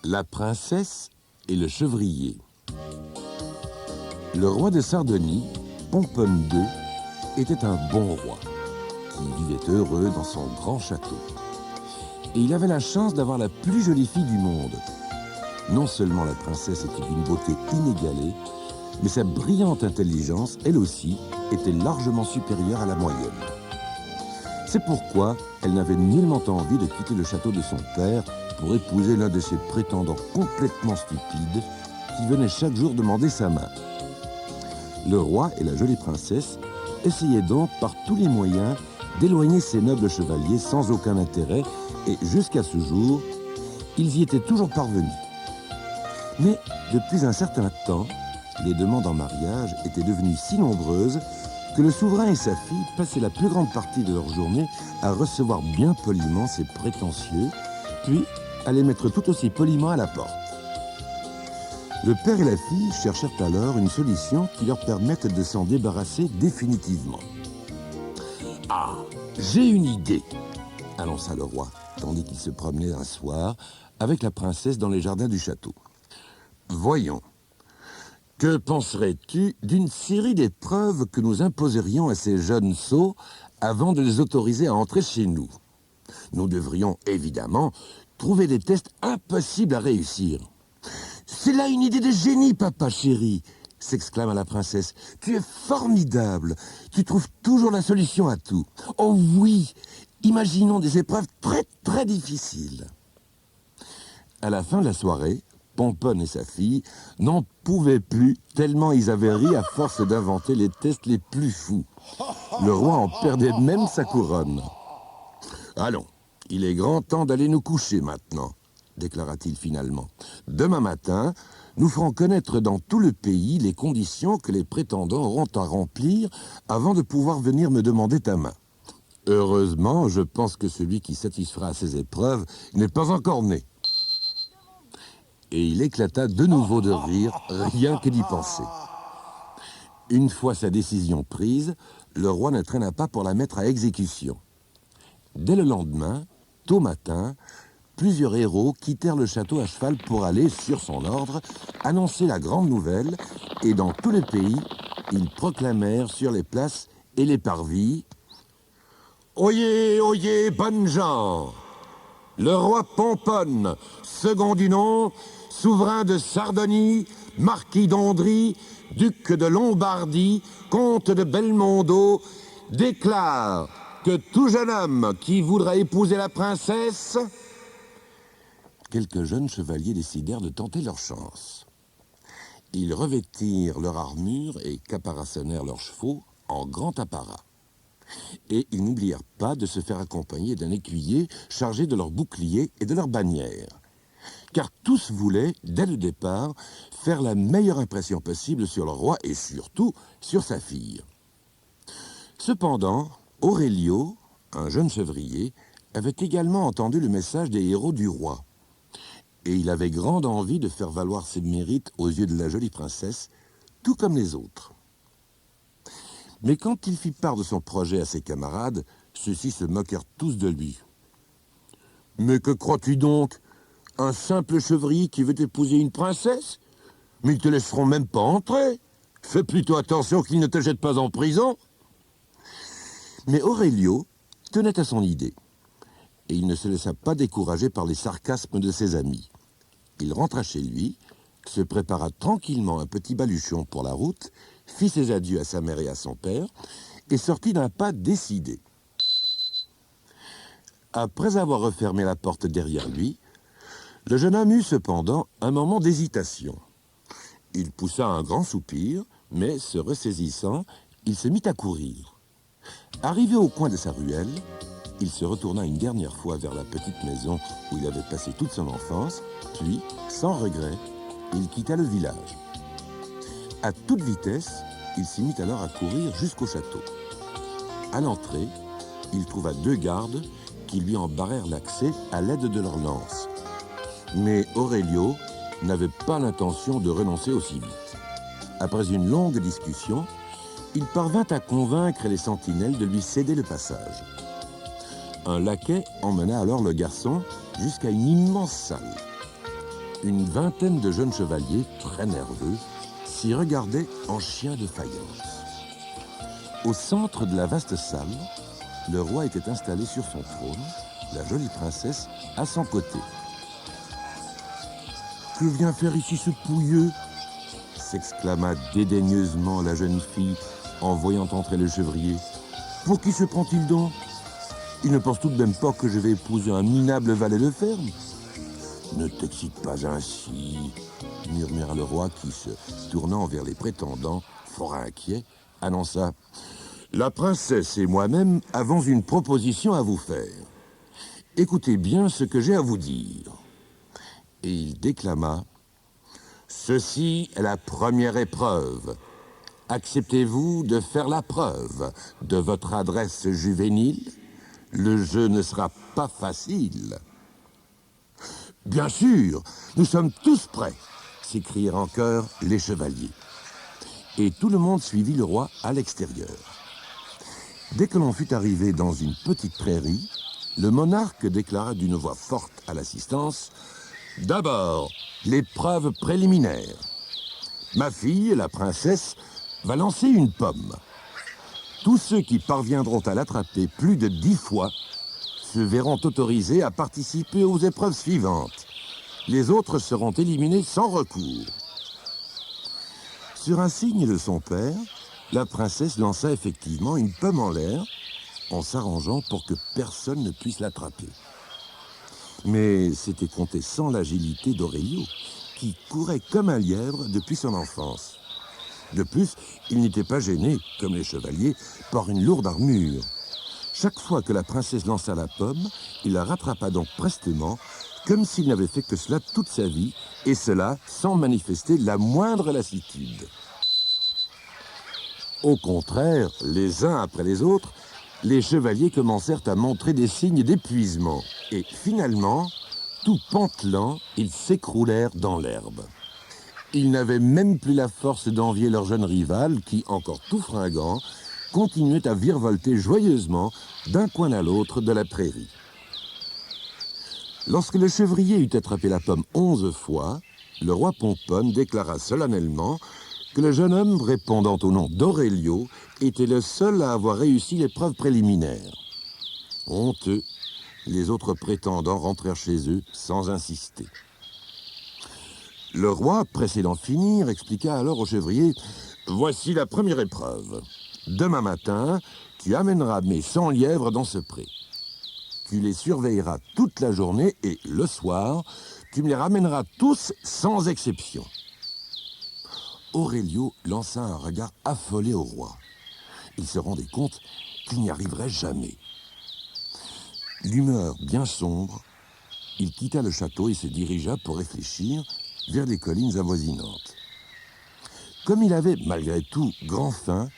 La princesse et le chevrier. Le roi de Sardonie, Pomponne II, était un bon roi qui vivait heureux dans son grand château. Et il avait la chance d'avoir la plus jolie fille du monde. Non seulement la princesse était d'une beauté inégalée, mais sa brillante intelligence, elle aussi, était largement supérieure à la moyenne. C'est pourquoi elle n'avait nullement envie de quitter le château de son père pour épouser l'un de ces prétendants complètement stupides qui venaient chaque jour demander sa main. Le roi et la jolie princesse essayaient donc par tous les moyens d'éloigner ces nobles chevaliers sans aucun intérêt, et jusqu'à ce jour, ils y étaient toujours parvenus. Mais depuis un certain temps, les demandes en mariage étaient devenues si nombreuses que le souverain et sa fille passaient la plus grande partie de leur journée à recevoir bien poliment ces prétentieux, puis à les mettre tout aussi poliment à la porte. Le père et la fille cherchèrent alors une solution qui leur permette de s'en débarrasser définitivement. « Ah, j'ai une idée !» annonça le roi, tandis qu'il se promenait un soir avec la princesse dans les jardins du château. « Voyons, que penserais-tu d'une série d'épreuves que nous imposerions à ces jeunes sots avant de les autoriser à entrer chez nous? Nous devrions évidemment trouver des tests impossibles à réussir. »« C'est là une idée de génie, papa chéri !» s'exclama la princesse. « Tu es formidable. Tu trouves toujours la solution à tout. Oh oui, imaginons des épreuves très très difficiles. » À la fin de la soirée, Pomponne et sa fille n'en pouvaient plus tellement ils avaient ri à force d'inventer les tests les plus fous. Le roi en perdait même sa couronne. « Allons, il est grand temps d'aller nous coucher maintenant, » déclara-t-il finalement. « Demain matin, nous ferons connaître dans tout le pays les conditions que les prétendants auront à remplir avant de pouvoir venir me demander ta main. Heureusement, je pense que celui qui satisfera à ces épreuves n'est pas encore né. » Et il éclata de nouveau de rire, rien que d'y penser. Une fois sa décision prise, le roi ne traîna pas pour la mettre à exécution. Dès le lendemain, tôt matin, plusieurs héros quittèrent le château à cheval pour aller, sur son ordre, annoncer la grande nouvelle, et dans tout le pays, ils proclamèrent sur les places et les parvis « Oyez, oyez, bonnes gens! Le roi Pomponne, second du nom, souverain de Sardonie, marquis d'Ondry, duc de Lombardie, comte de Belmondo, déclare que tout jeune homme qui voudra épouser la princesse... » Quelques jeunes chevaliers décidèrent de tenter leur chance. Ils revêtirent leur armure et caparaçonnèrent leurs chevaux en grand apparat. Et ils n'oublièrent pas de se faire accompagner d'un écuyer chargé de leurs boucliers et de leurs bannières. Car tous voulaient, dès le départ, faire la meilleure impression possible sur le roi et surtout sur sa fille. Cependant, Aurelio, un jeune chevrier, avait également entendu le message des héros du roi. Et il avait grande envie de faire valoir ses mérites aux yeux de la jolie princesse, tout comme les autres. Mais quand il fit part de son projet à ses camarades, ceux-ci se moquèrent tous de lui. « Mais que crois-tu donc? Un simple chevrier qui veut épouser une princesse? Mais ils te laisseront même pas entrer. Fais plutôt attention qu'ils ne te jettent pas en prison. » Mais Aurelio tenait à son idée, et il ne se laissa pas décourager par les sarcasmes de ses amis. Il rentra chez lui, se prépara tranquillement un petit baluchon pour la route, fit ses adieux à sa mère et à son père, et sortit d'un pas décidé. Après avoir refermé la porte derrière lui, le jeune homme eut cependant un moment d'hésitation. Il poussa un grand soupir, mais se ressaisissant, il se mit à courir. Arrivé au coin de sa ruelle, il se retourna une dernière fois vers la petite maison où il avait passé toute son enfance, puis, sans regret, il quitta le village. À toute vitesse, il s'y mit alors à courir jusqu'au château. À l'entrée, il trouva 2 gardes qui lui en barrèrent l'accès à l'aide de leurs lances. Mais Aurelio n'avait pas l'intention de renoncer aussi vite. Après une longue discussion, il parvint à convaincre les sentinelles de lui céder le passage. Un laquais emmena alors le garçon jusqu'à une immense salle. Une vingtaine de jeunes chevaliers, très nerveux, s'y regardaient en chiens de faïence. Au centre de la vaste salle, le roi était installé sur son trône, la jolie princesse à son côté. « Que vient faire ici ce pouilleux ?» s'exclama dédaigneusement la jeune fille en voyant entrer le chevrier. « Pour qui se prend-il donc? Il ne pense tout de même pas que je vais épouser un minable valet de ferme. » « Ne t'excite pas ainsi, » murmura le roi qui, se tournant vers les prétendants, fort inquiet, annonça « La princesse et moi-même avons une proposition à vous faire. Écoutez bien ce que j'ai à vous dire. » Et il déclama « Ceci est la première épreuve. Acceptez-vous de faire la preuve de votre adresse juvénile? Le jeu ne sera pas facile. » « Bien sûr, nous sommes tous prêts !» s'écrièrent en chœur les chevaliers. Et tout le monde suivit le roi à l'extérieur. Dès que l'on fut arrivé dans une petite prairie, le monarque déclara d'une voix forte à l'assistance « D'abord, l'épreuve préliminaire. Ma fille, la princesse, va lancer une pomme. Tous ceux qui parviendront à l'attraper plus de 10 fois se verront autorisés à participer aux épreuves suivantes. Les autres seront éliminés sans recours. » Sur un signe de son père, la princesse lança effectivement une pomme en l'air, en s'arrangeant pour que personne ne puisse l'attraper. Mais c'était compté sans l'agilité d'Aurelio, qui courait comme un lièvre depuis son enfance. De plus, il n'était pas gêné, comme les chevaliers, par une lourde armure. Chaque fois que la princesse lança la pomme, il la rattrapa donc prestement, comme s'il n'avait fait que cela toute sa vie, et cela sans manifester la moindre lassitude. Au contraire, les uns après les autres, les chevaliers commencèrent à montrer des signes d'épuisement, et finalement, tout pantelant, ils s'écroulèrent dans l'herbe. Ils n'avaient même plus la force d'envier leur jeune rival, qui, encore tout fringant, continuait à virevolter joyeusement d'un coin à l'autre de la prairie. Lorsque le chevrier eut attrapé la pomme 11 fois, le roi Pomponne déclara solennellement que le jeune homme répondant au nom d'Aurelio était le seul à avoir réussi l'épreuve préliminaire. Honteux, les autres prétendants rentrèrent chez eux sans insister. Le roi, pressé d'en finir, expliqua alors au chevrier « Voici la première épreuve. Demain matin, tu amèneras mes 100 lièvres dans ce pré. Tu les surveilleras toute la journée et le soir, tu me les ramèneras tous sans exception. » Aurelio lança un regard affolé au roi. Il se rendait compte qu'il n'y arriverait jamais. L'humeur bien sombre, il quitta le château et se dirigea pour réfléchir vers les collines avoisinantes. Comme il avait, malgré tout, grand faim,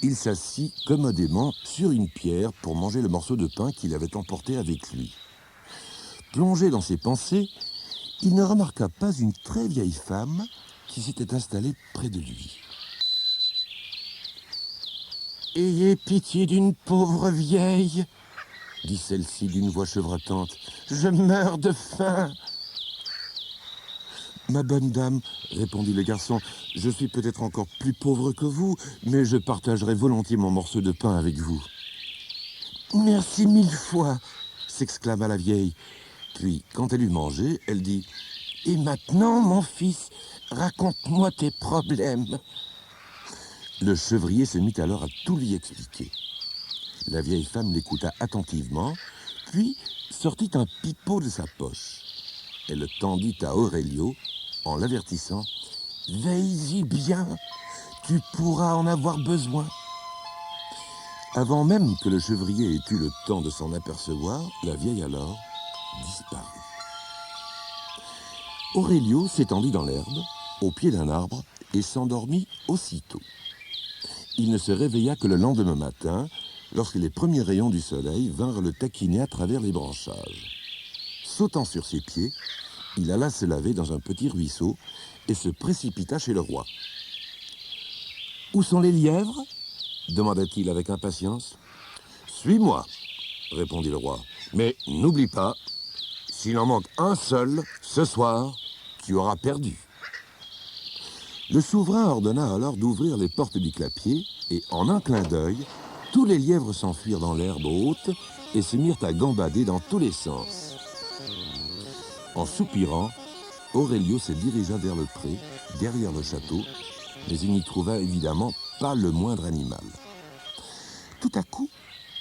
il s'assit commodément sur une pierre pour manger le morceau de pain qu'il avait emporté avec lui. Plongé dans ses pensées, il ne remarqua pas une très vieille femme qui s'était installée près de lui. « Ayez pitié d'une pauvre vieille, » dit celle-ci d'une voix chevrotante. « Je meurs de faim. » « Ma bonne dame, » répondit le garçon, « je suis peut-être encore plus pauvre que vous, mais je partagerai volontiers mon morceau de pain avec vous. »« Merci 1000 fois, » s'exclama la vieille. Puis, quand elle eut mangé, elle dit, « Et maintenant, mon fils, raconte-moi tes problèmes. » Le chevrier se mit alors à tout lui expliquer. La vieille femme l'écouta attentivement, puis sortit un pipeau de sa poche. Elle le tendit à Aurelio en l'avertissant « Veille-y bien, tu pourras en avoir besoin. » Avant même que le chevrier ait eu le temps de s'en apercevoir, la vieille alors disparut. Aurelio s'étendit dans l'herbe, au pied d'un arbre, et s'endormit aussitôt. Il ne se réveilla que le lendemain matin, lorsque les premiers rayons du soleil vinrent le taquiner à travers les branchages. Sautant sur ses pieds, il alla se laver dans un petit ruisseau et se précipita chez le roi. « Où sont les lièvres ?» demanda-t-il avec impatience. « Suis-moi, » répondit le roi. « Mais n'oublie pas, s'il en manque un seul, ce soir, tu auras perdu. Le souverain ordonna alors d'ouvrir les portes du clapier et, en un clin d'œil, tous les lièvres s'enfuirent dans l'herbe haute et se mirent à gambader dans tous les sens. En soupirant, Aurelio se dirigea vers le pré, derrière le château, mais il n'y trouva évidemment pas le moindre animal. Tout à coup,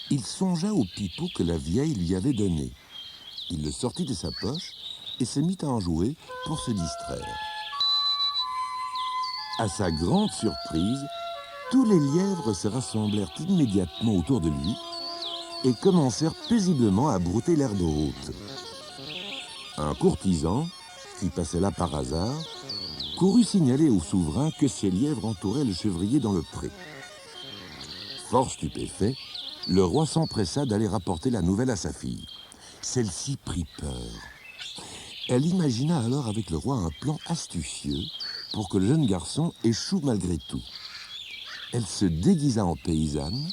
il songea au pipeau que la vieille lui avait donné. Il le sortit de sa poche et se mit à en jouer pour se distraire. À sa grande surprise, tous les lièvres se rassemblèrent immédiatement autour de lui et commencèrent paisiblement à brouter l'herbe haute. Un courtisan, qui passait là par hasard, courut signaler au souverain que ces lièvres entouraient le chevrier dans le pré. Fort stupéfait, le roi s'empressa d'aller rapporter la nouvelle à sa fille. Celle-ci prit peur. Elle imagina alors avec le roi un plan astucieux pour que le jeune garçon échoue malgré tout. Elle se déguisa en paysanne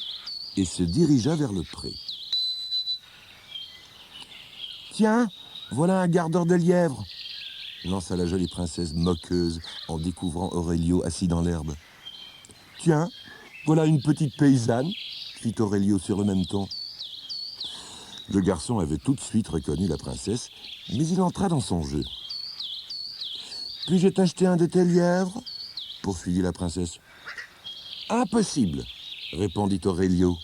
et se dirigea vers le pré. « Tiens, voilà un gardeur de lièvres !» lança la jolie princesse moqueuse en découvrant Aurelio assis dans l'herbe. « Tiens, voilà une petite paysanne !» fit Aurelio sur le même ton. Le garçon avait tout de suite reconnu la princesse, mais il entra dans son jeu. « Puis-je t'acheter un de tes lièvres ?» poursuivit la princesse. « Impossible !» répondit Aurelio.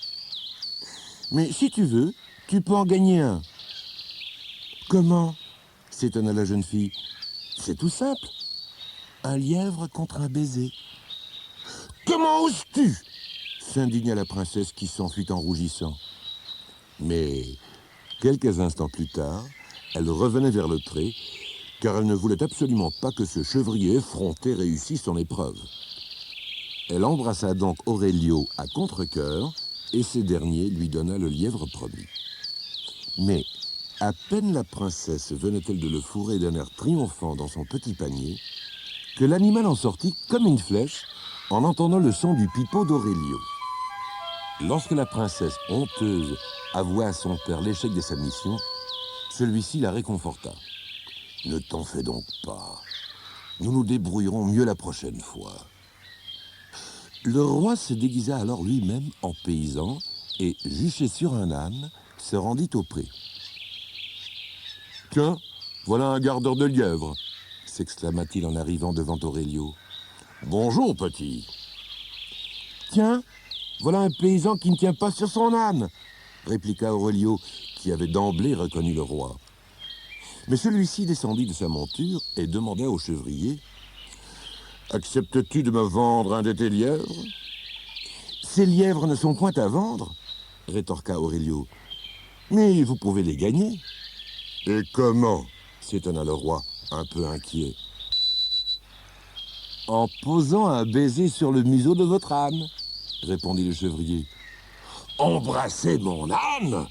« Mais si tu veux, tu peux en gagner un. »« Comment ?» s'étonna la jeune fille. « C'est tout simple. Un lièvre contre un baiser. »« Comment oses-tu » s'indigna la princesse qui s'enfuit en rougissant. Mais quelques instants plus tard, elle revenait vers le pré, car elle ne voulait absolument pas que ce chevrier effronté réussisse son épreuve. Elle embrassa donc Aurelio à contre-cœur, et ce dernier lui donna le lièvre promis. Mais à peine la princesse venait-elle de le fourrer d'un air triomphant dans son petit panier, que l'animal en sortit comme une flèche en entendant le son du pipeau d'Aurelio. Lorsque la princesse, honteuse, avoua à son père l'échec de sa mission, celui-ci la réconforta. « Ne t'en fais donc pas. Nous nous débrouillerons mieux la prochaine fois. » Le roi se déguisa alors lui-même en paysan et, juché sur un âne, se rendit au pré. « Tiens, voilà un gardeur de lièvres !» s'exclama-t-il en arrivant devant Aurelio. « Bonjour, petit !»« Tiens, voilà un paysan qui ne tient pas sur son âne !» répliqua Aurelio, qui avait d'emblée reconnu le roi. Mais celui-ci descendit de sa monture et demanda au chevrier « Acceptes-tu de me vendre un de tes lièvres ?»« Ces lièvres ne sont point à vendre, » rétorqua Aurelio. « Mais vous pouvez les gagner. »« Et comment ?» s'étonna le roi, un peu inquiet. « En posant un baiser sur le museau de votre âne, » répondit le chevrier. « Embrasser mon âne ?»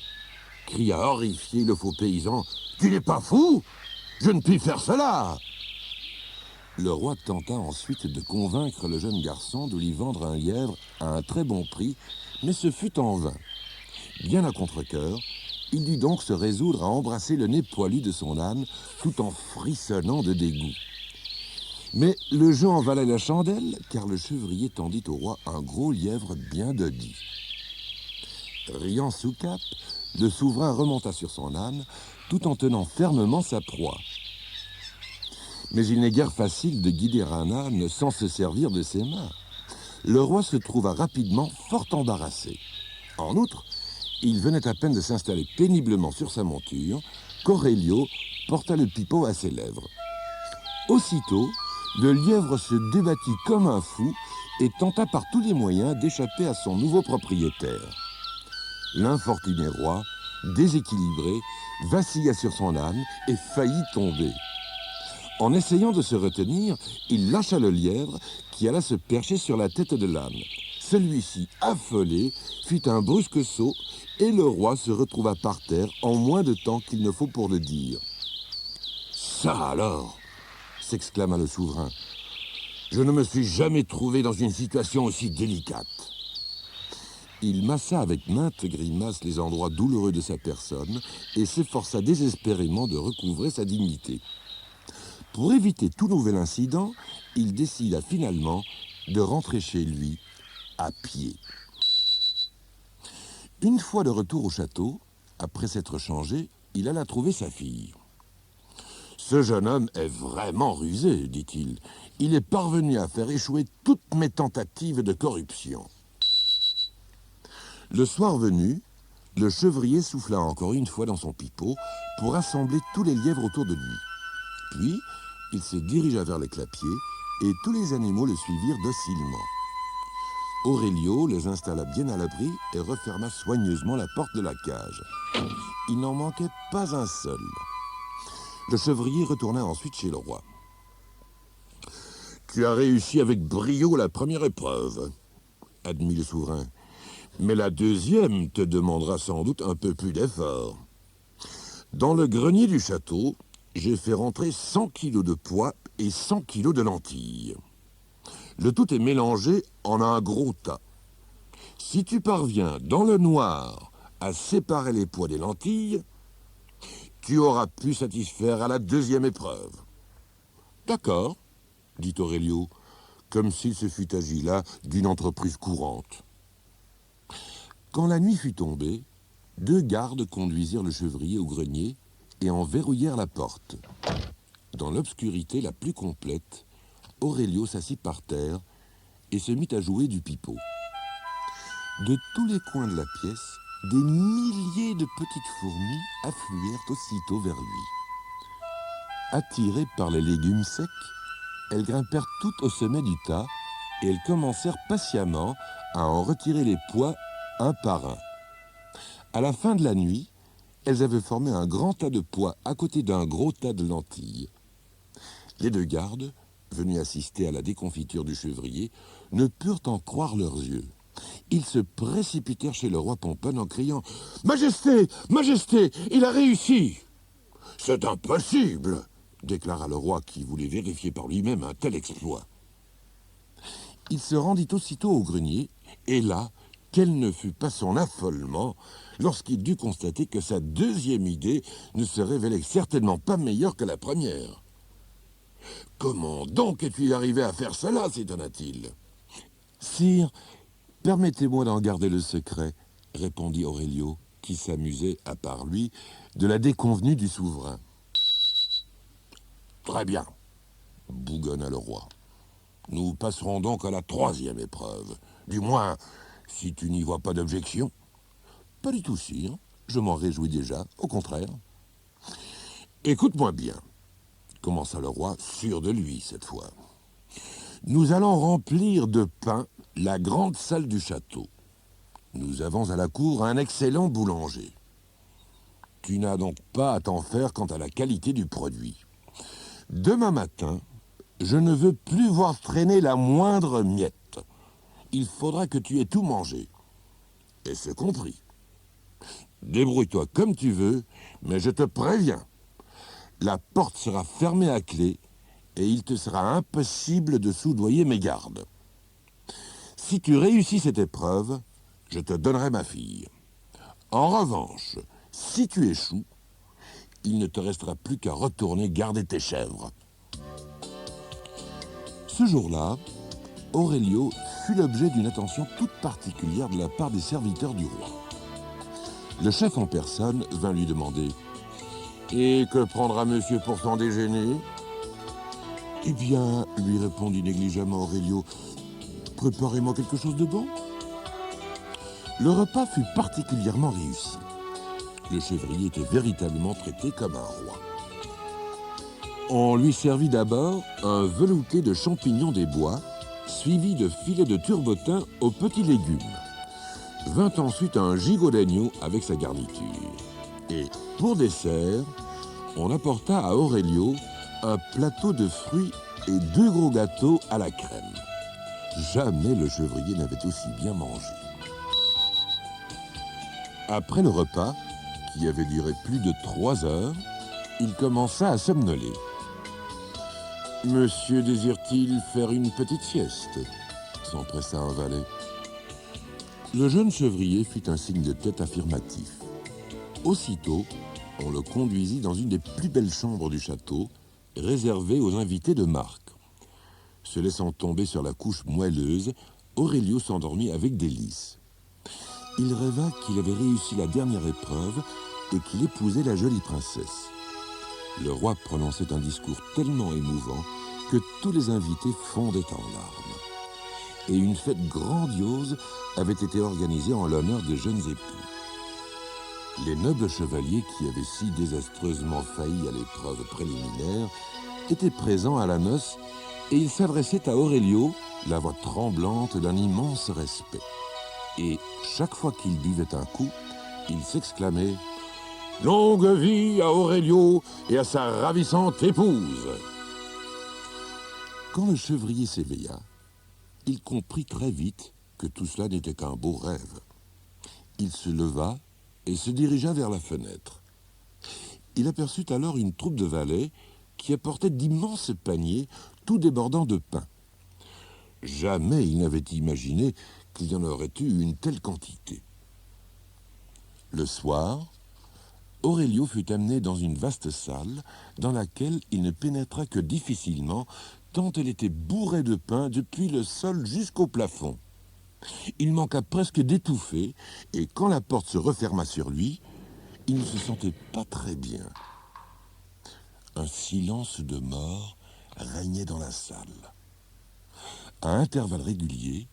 cria horrifié le faux paysan. « Tu n'es pas fou? Je ne puis faire cela !» Le roi tenta ensuite de convaincre le jeune garçon de lui vendre un lièvre à un très bon prix, mais ce fut en vain. Bien à contre-cœur, il dut donc se résoudre à embrasser le nez poilu de son âne tout en frissonnant de dégoût. Mais le jeu en valait la chandelle, car le chevrier tendit au roi un gros lièvre bien dodi. Riant sous cape, le souverain remonta sur son âne, tout en tenant fermement sa proie. Mais il n'est guère facile de guider un âne sans se servir de ses mains. Le roi se trouva rapidement fort embarrassé. En outre, il venait à peine de s'installer péniblement sur sa monture qu'Aurelio porta le pipeau à ses lèvres. Aussitôt, le lièvre se débattit comme un fou et tenta par tous les moyens d'échapper à son nouveau propriétaire. L'infortuné roi, déséquilibré, vacilla sur son âne et faillit tomber. En essayant de se retenir, il lâcha le lièvre qui alla se percher sur la tête de l'âne. Celui-ci, affolé, fit un brusque saut et le roi se retrouva par terre en moins de temps qu'il ne faut pour le dire. « Ça alors !» s'exclama le souverain. « Je ne me suis jamais trouvé dans une situation aussi délicate. » Il massa avec maintes grimaces les endroits douloureux de sa personne et s'efforça désespérément de recouvrer sa dignité. Pour éviter tout nouvel incident, il décida finalement de rentrer chez lui à pied. Une fois de retour au château, après s'être changé, il alla trouver sa fille. « Ce jeune homme est vraiment rusé, dit-il. Il est parvenu à faire échouer toutes mes tentatives de corruption. » Le soir venu, le chevrier souffla encore une fois dans son pipeau pour rassembler tous les lièvres autour de lui. Puis, il se dirigea vers le clapier et tous les animaux le suivirent docilement. Aurelio les installa bien à l'abri et referma soigneusement la porte de la cage. Il n'en manquait pas un seul. Le chevrier retourna ensuite chez le roi. « Tu as réussi avec brio la première épreuve, » admit le souverain. « Mais la deuxième te demandera sans doute un peu plus d'effort. Dans le grenier du château, j'ai fait rentrer 100 kilos de pois et 100 kilos de lentilles. Le tout est mélangé en un gros tas. Si tu parviens, dans le noir, à séparer les pois des lentilles, tu auras pu satisfaire à la deuxième épreuve. »« D'accord, » dit Aurelio, comme s'il se fût agi là d'une entreprise courante. Quand la nuit fut tombée, 2 gardes conduisirent le chevrier au grenier et en verrouillèrent la porte. Dans l'obscurité la plus complète, Aurelio s'assit par terre et se mit à jouer du pipeau. De tous les coins de la pièce, des milliers de petites fourmis affluèrent aussitôt vers lui. Attirées par les légumes secs, elles grimpèrent toutes au sommet du tas et elles commencèrent patiemment à en retirer les pois un par un. À la fin de la nuit, elles avaient formé un grand tas de pois à côté d'un gros tas de lentilles. Les 2 gardes, venus assister à la déconfiture du chevrier, ne purent en croire leurs yeux. Ils se précipitèrent chez le roi Pomponne en criant « Majesté, Majesté, il a réussi !»« C'est impossible !» déclara le roi qui voulait vérifier par lui-même un tel exploit. Il se rendit aussitôt au grenier, et là, quel ne fut pas son affolement lorsqu'il dut constater que sa deuxième idée ne se révélait certainement pas meilleure que la première. « Comment donc es-tu arrivé à faire cela ?» s'étonna-t-il. « Sire, permettez-moi d'en garder le secret, » répondit Aurelio, qui s'amusait, à part lui, de la déconvenue du souverain. « Très bien, » bougonna le roi. « Nous passerons donc à la 3e épreuve. Du moins, si tu n'y vois pas d'objection. »« Pas du tout, sire. Je m'en réjouis déjà, au contraire. »« Écoute-moi bien, » commença le roi, sûr de lui cette fois. « Nous allons remplir de pain la grande salle du château. Nous avons à la cour un excellent boulanger. Tu n'as donc pas à t'en faire quant à la qualité du produit. Demain matin, je ne veux plus voir traîner la moindre miette. Il faudra que tu aies tout mangé. Et c'est compris. Débrouille-toi comme tu veux, mais je te préviens. La porte sera fermée à clé et il te sera impossible de soudoyer mes gardes. Si tu réussis cette épreuve, je te donnerai ma fille. En revanche, si tu échoues, il ne te restera plus qu'à retourner garder tes chèvres. » Ce jour-là, Aurelio fut l'objet d'une attention toute particulière de la part des serviteurs du roi. Le chef en personne vint lui demander « Et que prendra monsieur pour son déjeuner ?»« Eh bien, lui répondit négligemment Aurelio, « préparez-moi quelque chose de bon. » Le repas fut particulièrement réussi. Le chevrier était véritablement traité comme un roi. On lui servit d'abord un velouté de champignons des bois, suivi de filets de turbotin aux petits légumes. Vint ensuite un gigot d'agneau avec sa garniture. Et pour dessert, on apporta à Aurelio un plateau de fruits et 2 gros gâteaux à la crème. Jamais le chevrier n'avait aussi bien mangé. Après le repas, qui avait duré plus de 3 heures, il commença à somnoler. « Monsieur désire-t-il faire une petite sieste ?» s'empressa un valet. Le jeune chevrier fit un signe de tête affirmatif. Aussitôt, on le conduisit dans une des plus belles chambres du château, réservé aux invités de marque. Se laissant tomber sur la couche moelleuse, Aurelio s'endormit avec délice. Il rêva qu'il avait réussi la dernière épreuve et qu'il épousait la jolie princesse. Le roi prononçait un discours tellement émouvant que tous les invités fondaient en larmes. Et une fête grandiose avait été organisée en l'honneur des jeunes époux. Les nobles chevaliers qui avaient si désastreusement failli à l'épreuve préliminaire étaient présents à la noce et ils s'adressaient à Aurelio, la voix tremblante d'un immense respect. Et chaque fois qu'il buvait un coup, il s'exclamait « Longue vie à Aurelio et à sa ravissante épouse !» Quand le chevrier s'éveilla, il comprit très vite que tout cela n'était qu'un beau rêve. Il se leva et se dirigea vers la fenêtre. Il aperçut alors une troupe de valets qui apportaient d'immenses paniers, tout débordant de pain. Jamais il n'avait imaginé qu'il y en aurait eu une telle quantité. Le soir, Aurelio fut amené dans une vaste salle dans laquelle il ne pénétra que difficilement tant elle était bourrée de pain depuis le sol jusqu'au plafond. Il manqua presque d'étouffer et quand la porte se referma sur lui, il ne se sentait pas très bien. Un silence de mort régnait dans la salle. À intervalles réguliers,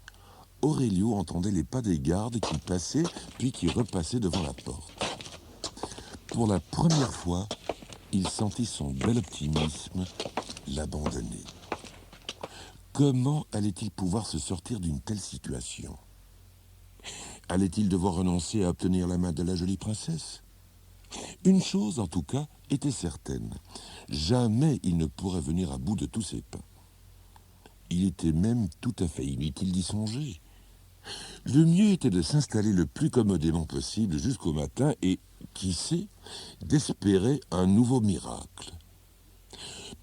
Aurelio entendait les pas des gardes qui passaient puis qui repassaient devant la porte. Pour la première fois, il sentit son bel optimisme l'abandonner. Comment allait-il pouvoir se sortir d'une telle situation? Allait-il devoir renoncer à obtenir la main de la jolie princesse? Une chose, en tout cas, était certaine. Jamais il ne pourrait venir à bout de tous ses pains. Il était même tout à fait inutile d'y songer. Le mieux était de s'installer le plus commodément possible jusqu'au matin et, qui sait, d'espérer un nouveau miracle.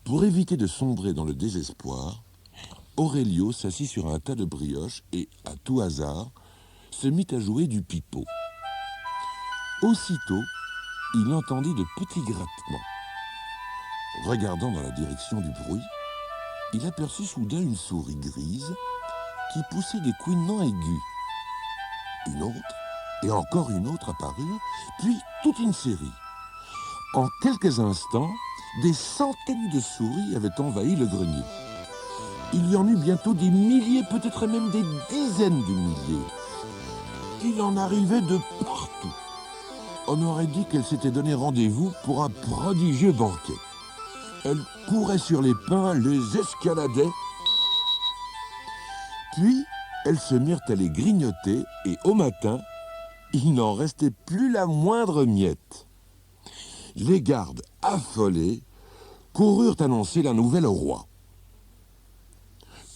Pour éviter de sombrer dans le désespoir, Aurelio s'assit sur un tas de brioches et, à tout hasard, se mit à jouer du pipeau. Aussitôt, il entendit de petits grattements. Regardant dans la direction du bruit, il aperçut soudain une souris grise qui poussait des couinements aigus. Une autre, et encore une autre apparurent, puis toute une série. En quelques instants, des centaines de souris avaient envahi le grenier. Il y en eut bientôt des milliers, peut-être même des dizaines de milliers. Il en arrivait de partout. On aurait dit qu'elles s'étaient donné rendez-vous pour un prodigieux banquet. Elles couraient sur les pains, les escaladaient, puis elles se mirent à les grignoter et au matin, il n'en restait plus la moindre miette. Les gardes, affolés, coururent annoncer la nouvelle au roi.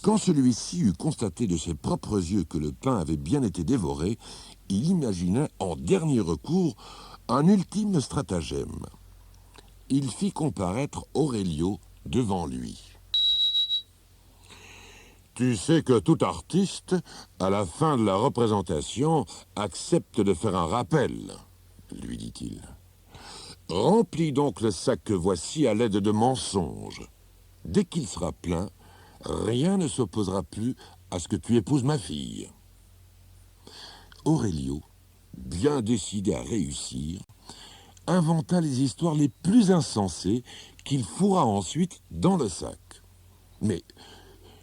Quand celui-ci eut constaté de ses propres yeux que le pain avait bien été dévoré, il imagina en dernier recours un ultime stratagème. Il fit comparaître Aurelio devant lui. « Tu sais que tout artiste, à la fin de la représentation, accepte de faire un rappel, » lui dit-il. « Remplis donc le sac que voici à l'aide de mensonges. Dès qu'il sera plein, rien ne s'opposera plus à ce que tu épouses ma fille. » Aurelio, bien décidé à réussir, inventa les histoires les plus insensées qu'il fourra ensuite dans le sac. Mais,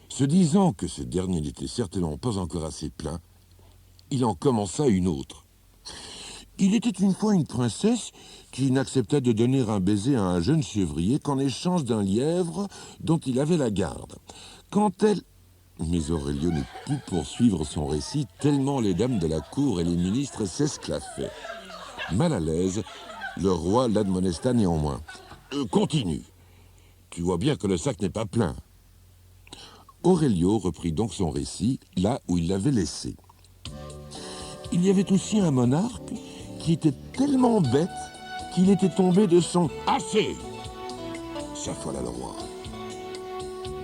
se disant que ce dernier n'était certainement pas encore assez plein, il en commença une autre. Il était une fois une princesse qui n'accepta de donner un baiser à un jeune chevrier qu'en échange d'un lièvre dont il avait la garde. Quand elle... Mais Aurelio ne put poursuivre son récit tellement les dames de la cour et les ministres s'esclaffaient. Mal à l'aise, le roi l'admonesta néanmoins. « Continue. Tu vois bien que le sac n'est pas plein. » Aurelio reprit donc son récit là où il l'avait laissé. Il y avait aussi un monarque qui était tellement bête qu'il était tombé de son « Assez !» s'affola le roi. «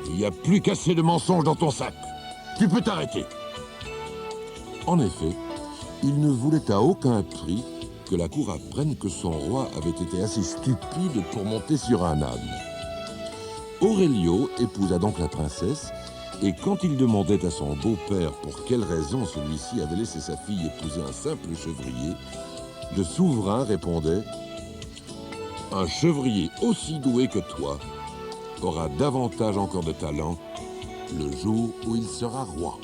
Il n'y a plus qu'assez de mensonges dans ton sac. Tu peux t'arrêter. » En effet, il ne voulait à aucun prix que la cour apprenne que son roi avait été assez stupide pour monter sur un âne. Aurelio épousa donc la princesse, et quand il demandait à son beau-père pour quelle raison celui-ci avait laissé sa fille épouser un simple chevrier, le souverain répondait « Un chevrier aussi doué que toi aura davantage encore de talent le jour où il sera roi. »